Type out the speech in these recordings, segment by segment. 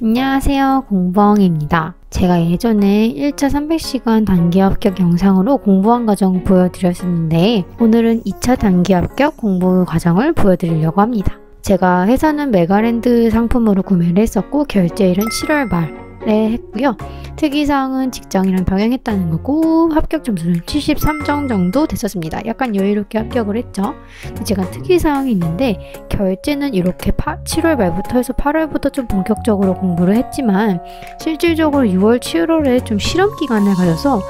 안녕하세요, 공부엉입니다. 제가 예전에 1차 300시간 단기 합격 영상으로 공부한 과정 보여드렸었는데 오늘은 2차 단기 합격 공부 과정을 보여드리려고 합니다. 제가 회사는 메가랜드 상품으로 구매를 했었고 결제일은 7월 말에 했고요. 특이사항은 직장이랑 병행했다는 거고 합격 점수는 73점 정도 됐었습니다. 약간 여유롭게 합격을 했죠. 제가 특이사항이 있는데 결제는 이렇게 7월 말부터 해서 8월부터 좀 본격적으로 공부를 했지만 실질적으로 6월, 7월에 좀 실험 기간을 가져서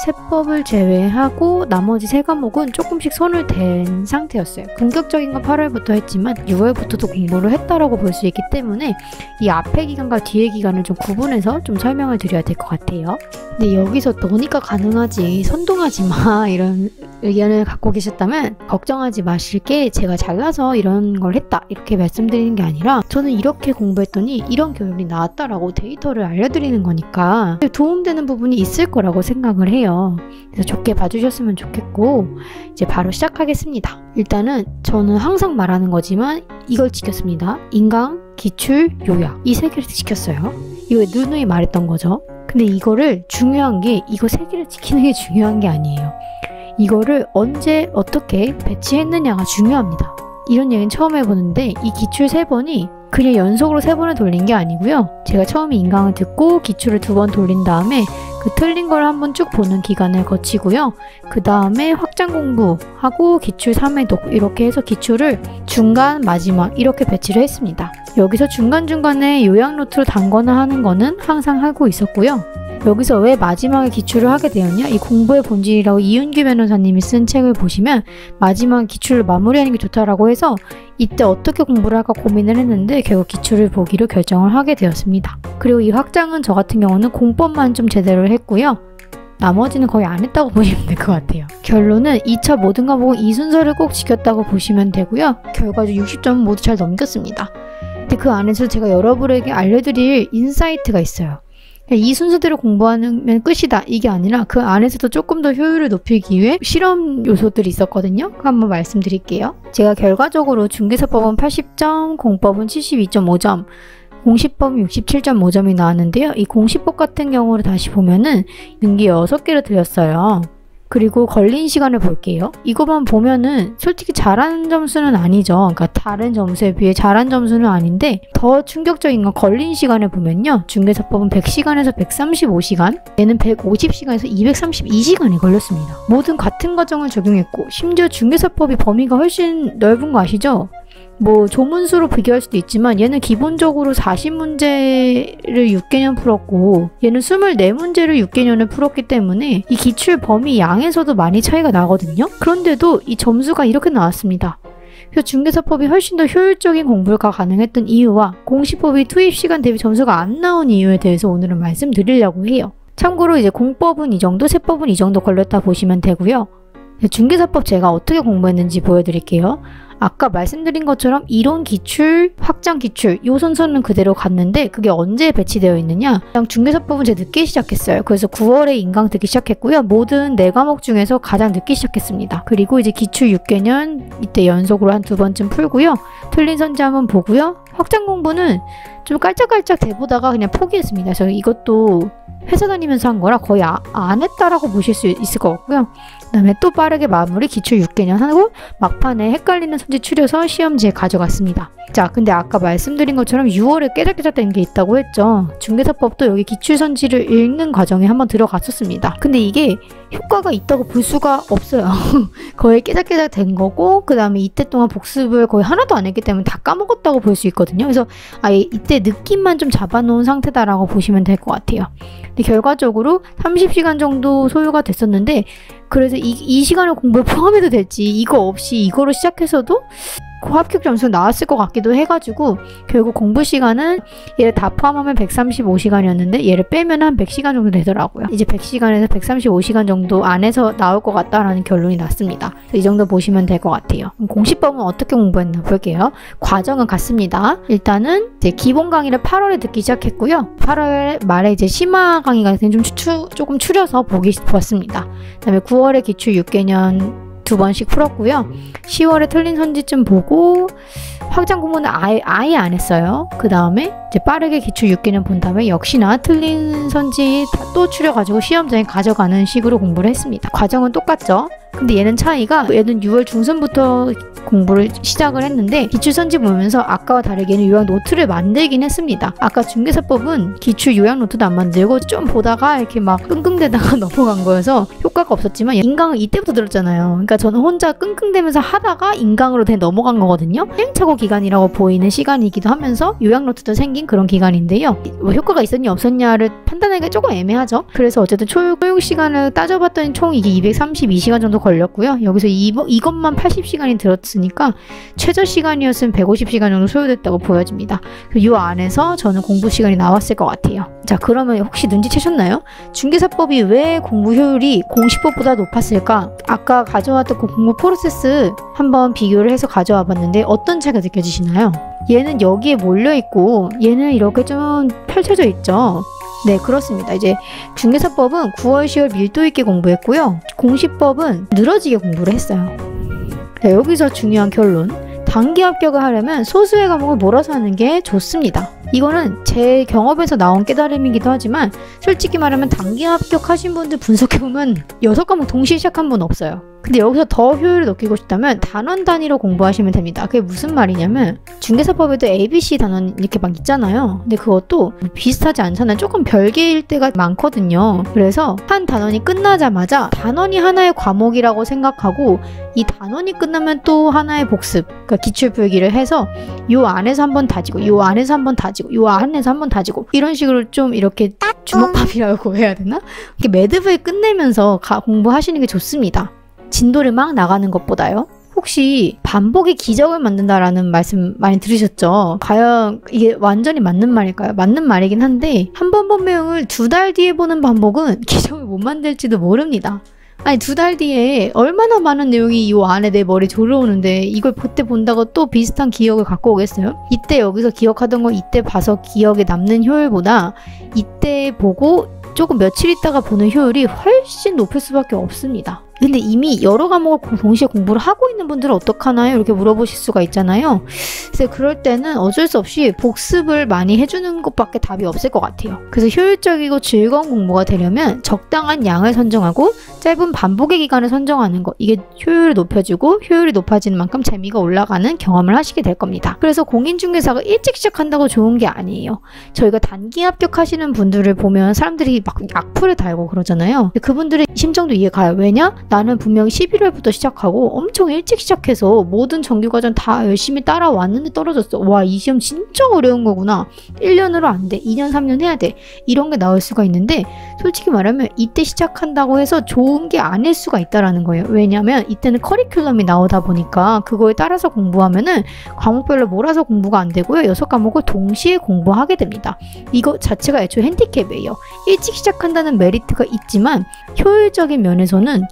세법을 제외하고 나머지 세 과목은 조금씩 손을 댄 상태였어요. 본격적인 건 8월부터 했지만 6월부터도 공부를 했다라고 볼 수 있기 때문에 이 앞에 기간과 뒤에 기간을 좀 구분해서 좀 설명을 드려야 될 것 같아요. 근데 여기서 너니까 가능하지, 선동하지 마 이런 의견을 갖고 계셨다면 걱정하지 마실 게 제가 잘나서 이런 걸 했다 이렇게 말씀드리는 게 아니라 저는 이렇게 공부했더니 이런 결론이 나왔다라고 데이터를 알려드리는 거니까 도움되는 부분이 있을 거라고 생각을 해요. 그래서 좋게 봐주셨으면 좋겠고 이제 바로 시작하겠습니다. 일단은 저는 항상 말하는 거지만 이걸 지켰습니다. 인강, 기출, 요약 이 세 개를 지켰어요. 이거 누누이 말했던 거죠. 근데 이거를 중요한 게 이거 세 개를 지키는 게 중요한 게 아니에요. 이거를 언제 어떻게 배치했느냐가 중요합니다. 이런 얘기는 처음 해보는데 이 기출 3번이 그냥 연속으로 3번을 돌린 게 아니고요. 제가 처음에 인강을 듣고 기출을 2번 돌린 다음에 그 틀린 걸 한번 쭉 보는 기간을 거치고요. 그 다음에 확장 공부하고 기출 3회독 이렇게 해서 기출을 중간, 마지막 이렇게 배치를 했습니다. 여기서 중간중간에 요약 노트로 단거나 하는 거는 항상 하고 있었고요. 여기서 왜 마지막에 기출을 하게 되었냐? 이 공부의 본질이라고 이윤규 변호사님이 쓴 책을 보시면 마지막 기출을 마무리하는 게 좋다라고 해서 이때 어떻게 공부를 할까 고민을 했는데 결국 기출을 보기로 결정을 하게 되었습니다. 그리고 이 확장은 저 같은 경우는 공법만 좀 제대로 했고요. 나머지는 거의 안 했다고 보시면 될 것 같아요. 결론은 2차 모든 과목은 이 순서를 꼭 지켰다고 보시면 되고요. 결과적으로 60점은 모두 잘 넘겼습니다. 근데 그 안에서 제가 여러분에게 알려드릴 인사이트가 있어요. 이 순서대로 공부하면 끝이다 이게 아니라 그 안에서도 조금 더 효율을 높이기 위해 실험 요소들이 있었거든요. 한번 말씀드릴게요. 제가 결과적으로 중개사법은 80점, 공법은 72.5점, 공시법은 67.5점이 나왔는데요. 이 공시법 같은 경우를 다시 보면은 등기 6개를 드렸어요. 그리고 걸린 시간을 볼게요. 이거만 보면은 솔직히 잘한 점수는 아니죠. 그러니까 다른 점수에 비해 잘한 점수는 아닌데 더 충격적인 건 걸린 시간을 보면요. 중개사법은 100시간에서 135시간, 얘는 150시간에서 232시간이 걸렸습니다. 모든 같은 과정을 적용했고 심지어 중개사법이 범위가 훨씬 넓은 거 아시죠? 뭐 조문수로 비교할 수도 있지만 얘는 기본적으로 40문제를 6개년 풀었고 얘는 24문제를 6개년을 풀었기 때문에 이 기출 범위 양에서도 많이 차이가 나거든요. 그런데도 이 점수가 이렇게 나왔습니다. 그래서 중개사법이 훨씬 더 효율적인 공부가 가능했던 이유와 공시법이 투입시간 대비 점수가 안 나온 이유에 대해서 오늘은 말씀드리려고 해요. 참고로 이제 공법은 이 정도, 세법은 이 정도 걸렸다 보시면 되고요. 중개사법 제가 어떻게 공부했는지 보여드릴게요. 아까 말씀드린 것처럼 이론 기출, 확장 기출 이 순서는 그대로 갔는데 그게 언제 배치되어 있느냐? 그냥 중개사법은 제가 늦게 시작했어요. 그래서 9월에 인강 듣기 시작했고요. 모든 4과목 중에서 가장 늦게 시작했습니다. 그리고 이제 기출 6개년 이때 연속으로 한 2번쯤 풀고요. 틀린 선지 한번 보고요. 확장 공부는 좀 깔짝깔짝 대보다가 그냥 포기했습니다. 그래서 이것도 회사 다니면서 한 거라 거의 안 했다라고 보실 수 있을 것 같고요. 그 다음에 또 빠르게 마무리 기출 6개년 하고 막판에 헷갈리는 선지 추려서 시험지에 가져갔습니다. 자, 근데 아까 말씀드린 것처럼 6월에 깨작깨작 된 게 있다고 했죠. 중개사법도 여기 기출 선지를 읽는 과정에 한번 들어갔었습니다. 근데 이게 효과가 있다고 볼 수가 없어요. 거의 깨작깨작 된 거고 그 다음에 이때 동안 복습을 거의 하나도 안 했기 때문에 다 까먹었다고 볼 수 있거든요. 그래서 아예 이때 느낌만 좀 잡아놓은 상태다라고 보시면 될 것 같아요. 근데 결과적으로 30시간 정도 소요가 됐었는데 그래서 이 시간을 공부에 포함해도 될지 이거 없이 이거로 시작해서도 그 합격 점수 나왔을 것 같기도 해가지고 결국 공부 시간은 얘를 다 포함하면 135시간이었는데 얘를 빼면 한 100시간 정도 되더라고요. 이제 100시간에서 135시간 정도 안에서 나올 것 같다라는 결론이 났습니다. 이 정도 보시면 될 것 같아요. 그럼 공시법은 어떻게 공부했나 볼게요. 과정은 같습니다. 일단은 이제 기본 강의를 8월에 듣기 시작했고요. 8월 말에 이제 심화 강의가 조금 추려서 보기 봤습니다. 그 다음에 9월에 기출 6개년 2번씩 풀었고요. 10월에 틀린 선지점 보고 확장 공부는 아예 안 했어요. 그 다음에 이제 빠르게 기출 6기는 본 다음에 역시나 틀린 선지 또 추려가지고 시험장에 가져가는 식으로 공부를 했습니다. 과정은 똑같죠. 근데 얘는 차이가, 얘는 6월 중순부터 공부를 시작을 했는데 기출 선지 보면서 아까와 다르게 얘는 요약 노트를 만들긴 했습니다. 아까 중개사법은 기출 요약 노트도 안 만들고 좀 보다가 이렇게 막 끙끙대다가 넘어간 거여서 효과가 없었지만 인강을 이때부터 들었잖아요. 그러니까 저는 혼자 끙끙대면서 하다가 인강으로 넘어간 거거든요. 시행착오 기간이라고 보이는 시간이기도 하면서 요약 노트도 생긴 그런 기간인데요. 뭐 효과가 있었냐 없었냐를 판단하기가 조금 애매하죠. 그래서 어쨌든 초육 시간을 따져봤더니 총 이게 232시간 정도 걸렸고요. 여기서 이것만 80시간이 들었으니까 최저 시간이었으면 150시간 정도 소요됐다고 보여집니다. 이 안에서 저는 공부 시간이 나왔을 것 같아요. 자, 그러면 혹시 눈치채셨나요? 중개사법이 왜 공부 효율이 공시법보다 높았을까? 아까 가져왔던 그 공부 프로세스 한번 비교를 해서 가져와 봤는데 어떤 차이가 느껴지시나요? 얘는 여기에 몰려있고 얘는 이렇게 좀 펼쳐져 있죠. 네, 그렇습니다. 이제 중개사법은 9월, 10월 밀도 있게 공부했고요. 공시법은 늘어지게 공부를 했어요. 자, 여기서 중요한 결론. 단기 합격을 하려면 소수의 과목을 몰아서 하는 게 좋습니다. 이거는 제 경험에서 나온 깨달음이기도 하지만 솔직히 말하면 단기 합격하신 분들 분석해보면 6과목 동시에 시작한 분 없어요. 근데 여기서 더 효율을 높이고 싶다면 단원 단위로 공부하시면 됩니다. 그게 무슨 말이냐면 중개사법에도 ABC 단원 이렇게 막 있잖아요. 근데 그것도 비슷하지 않잖아요. 조금 별개일 때가 많거든요. 그래서 한 단원이 끝나자마자 단원이 하나의 과목이라고 생각하고 이 단원이 끝나면 또 하나의 복습, 그러니까 기출필기를 해서 요 안에서 한번 다지고 요 안에서 한번 다지고 요 안에서 한번 다지고 이런 식으로 좀 이렇게 주먹밥이라고 해야 되나? 이렇게 매듭을 끝내면서 공부하시는 게 좋습니다. 진도를 막 나가는 것보다요. 혹시 반복이 기적을 만든다라는 말씀 많이 들으셨죠? 과연 이게 완전히 맞는 말일까요? 맞는 말이긴 한데 한 번 본 내용을 2달 뒤에 보는 반복은 기적을 못 만들지도 모릅니다. 아니 2달 뒤에 얼마나 많은 내용이 이 안에 내 머리에 졸여오는데 이걸 그때 본다고 또 비슷한 기억을 갖고 오겠어요? 이때 여기서 기억하던 거 이때 봐서 기억에 남는 효율보다 이때 보고 조금 며칠 있다가 보는 효율이 훨씬 높을 수밖에 없습니다. 근데 이미 여러 과목을 동시에 공부를 하고 있는 분들은 어떡하나요? 이렇게 물어보실 수가 있잖아요. 그래서 그럴 때는 어쩔 수 없이 복습을 많이 해주는 것밖에 답이 없을 것 같아요. 그래서 효율적이고 즐거운 공부가 되려면 적당한 양을 선정하고 짧은 반복의 기간을 선정하는 것, 이게 효율을 높여주고 효율이 높아지는 만큼 재미가 올라가는 경험을 하시게 될 겁니다. 그래서 공인중개사가 일찍 시작한다고 좋은 게 아니에요. 저희가 단기 합격하시는 분들을 보면 사람들이 막 악플을 달고 그러잖아요. 그분들의 심정도 이해가요. 왜냐? 나는 분명히 11월부터 시작하고 엄청 일찍 시작해서 모든 정규과정 다 열심히 따라왔는데 떨어졌어. 와, 이 시험 진짜 어려운 거구나. 1년으로 안 돼. 2년, 3년 해야 돼. 이런 게 나올 수가 있는데 솔직히 말하면 이때 시작한다고 해서 좋은 게 아닐 수가 있다라는 거예요. 왜냐면 이때는 커리큘럼이 나오다 보니까 그거에 따라서 공부하면은 과목별로 몰아서 공부가 안 되고요. 6과목을 동시에 공부하게 됩니다. 이거 자체가 애초에 핸디캡이에요. 일찍 시작한다는 메리트가 있지만 효율적인 면에서는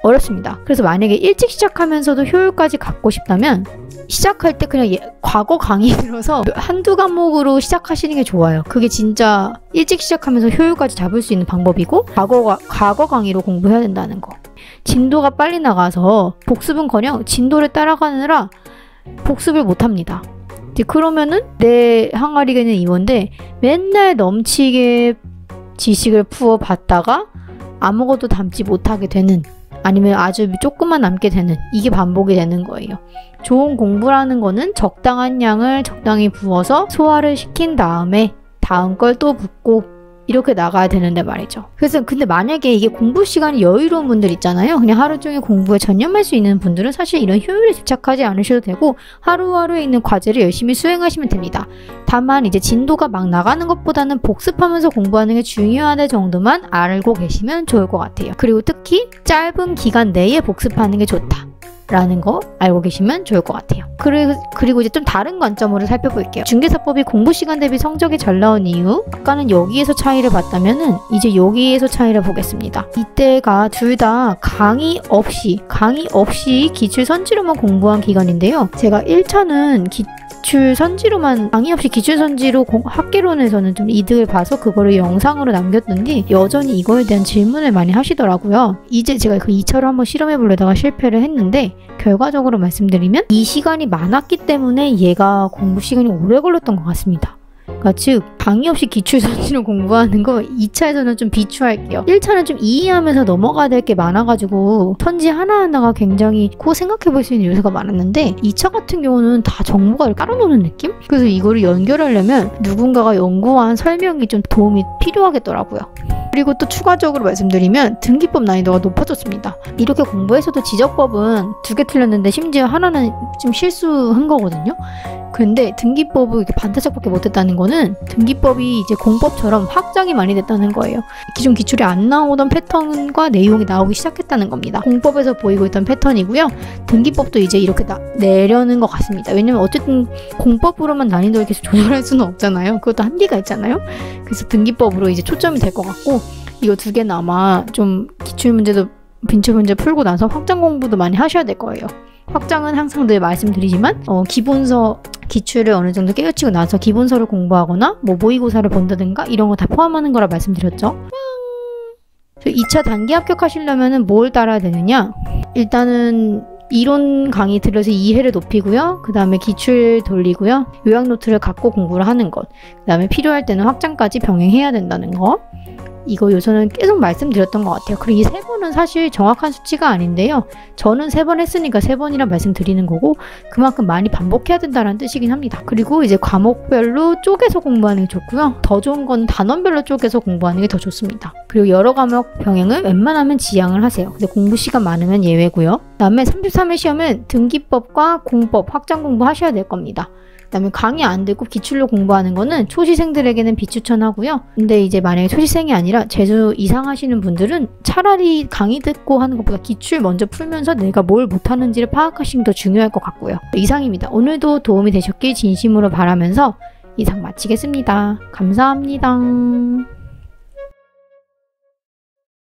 어렵습니다. 그래서 만약에 일찍 시작하면서도 효율까지 갖고 싶다면 시작할 때 그냥 과거 강의 들어서 한두 과목으로 시작하시는 게 좋아요. 그게 진짜 일찍 시작하면서 효율까지 잡을 수 있는 방법이고 과거 강의로 공부해야 된다는 거. 진도가 빨리 나가서 복습은커녕 진도를 따라가느라 복습을 못합니다. 그러면은 내 항아리에는 이건데 맨날 넘치게 지식을 풀어봤다가 아무것도 담지 못하게 되는, 아니면 아주 조금만 남게 되는, 이게 반복이 되는 거예요. 좋은 공부라는 거는 적당한 양을 적당히 부어서 소화를 시킨 다음에 다음 걸 또 붓고 이렇게 나가야 되는데 말이죠. 그래서 근데 만약에 이게 공부 시간이 여유로운 분들 있잖아요. 그냥 하루 종일 공부에 전념할 수 있는 분들은 사실 이런 효율에 집착하지 않으셔도 되고 하루하루에 있는 과제를 열심히 수행하시면 됩니다. 다만 이제 진도가 막 나가는 것보다는 복습하면서 공부하는 게 중요하다 정도만 알고 계시면 좋을 것 같아요. 그리고 특히 짧은 기간 내에 복습하는 게 좋다. 라는 거 알고 계시면 좋을 것 같아요. 그리고 이제 좀 다른 관점으로 살펴볼게요. 중개사법이 공부 시간 대비 성적이 잘 나온 이유, 아까는 여기에서 차이를 봤다면은 이제 여기에서 차이를 보겠습니다. 이때가 둘 다 강의 없이 기출 선지로만 공부한 기간인데요. 제가 1차는 기출 선지로만 강의 없이 기출 선지로 학개론에서는 좀 이득을 봐서 그거를 영상으로 남겼던데 여전히 이거에 대한 질문을 많이 하시더라고요. 이제 제가 그 2차로 한번 실험해 보려다가 실패를 했는데 결과적으로 말씀드리면 이 시간이 많았기 때문에 얘가 공부 시간이 오래 걸렸던 것 같습니다. 그러니까 즉 강의 없이 기출 선지로 공부하는 거 2차에서는 좀 비추할게요. 1차는 좀 이해하면서 넘어가야 될 게 많아가지고 선지 하나하나가 굉장히 생각해 볼 수 있는 요소가 많았는데 2차 같은 경우는 다 정보가 깔아놓는 느낌? 그래서 이거를 연결하려면 누군가가 연구한 설명이 좀 도움이 필요하겠더라고요. 그리고 또 추가적으로 말씀드리면 등기법 난이도가 높아졌습니다. 이렇게 공부해서도 지적법은 2개 틀렸는데 심지어 하나는 좀 실수한 거거든요. 근데 등기법을 이렇게 반타작밖에 못했다는 거는 등기법이 이제 공법처럼 확장이 많이 됐다는 거예요. 기존 기출이 안 나오던 패턴과 내용이 나오기 시작했다는 겁니다. 공법에서 보이고 있던 패턴이고요. 등기법도 이제 이렇게 내려는 것 같습니다. 왜냐면 어쨌든 공법으로만 난이도를 계속 조절할 수는 없잖아요. 그것도 한계가 있잖아요. 그래서 등기법으로 이제 초점이 될 것 같고 이거 2개는 아마 좀 기출문제도 빈출문제 풀고 나서 확장 공부도 많이 하셔야 될 거예요. 확장은 항상 늘 말씀드리지만 기본서 기출을 어느 정도 깨우치고 나서 기본서를 공부하거나 뭐 모의고사를 본다든가 이런 거 다 포함하는 거라 말씀드렸죠. 2차 단기 합격하시려면 뭘 따라야 되느냐? 일단은 이론 강의 들어서 이해를 높이고요. 그 다음에 기출 돌리고요. 요약 노트를 갖고 공부를 하는 것. 그 다음에 필요할 때는 확장까지 병행해야 된다는 거. 이거 요소는 계속 말씀드렸던 것 같아요. 그리고 이 3번은 사실 정확한 수치가 아닌데요. 저는 3번 했으니까 3번이라 말씀드리는 거고 그만큼 많이 반복해야 된다는 뜻이긴 합니다. 그리고 이제 과목별로 쪼개서 공부하는 게 좋고요. 더 좋은 건 단원별로 쪼개서 공부하는 게 더 좋습니다. 그리고 여러 과목 병행을 웬만하면 지양을 하세요. 근데 공부 시간 많으면 예외고요. 그 다음에 33회 시험은 등기법과 공법, 확장 공부 하셔야 될 겁니다. 그 다음에 강의 안 듣고 기출로 공부하는 거는 초시생들에게는 비추천하고요. 근데 이제 만약에 초시생이 아니라 재수 이상 하시는 분들은 차라리 강의 듣고 하는 것보다 기출 먼저 풀면서 내가 뭘 못하는지를 파악하시는 게 더 중요할 것 같고요. 이상입니다. 오늘도 도움이 되셨길 진심으로 바라면서 이상 마치겠습니다. 감사합니다.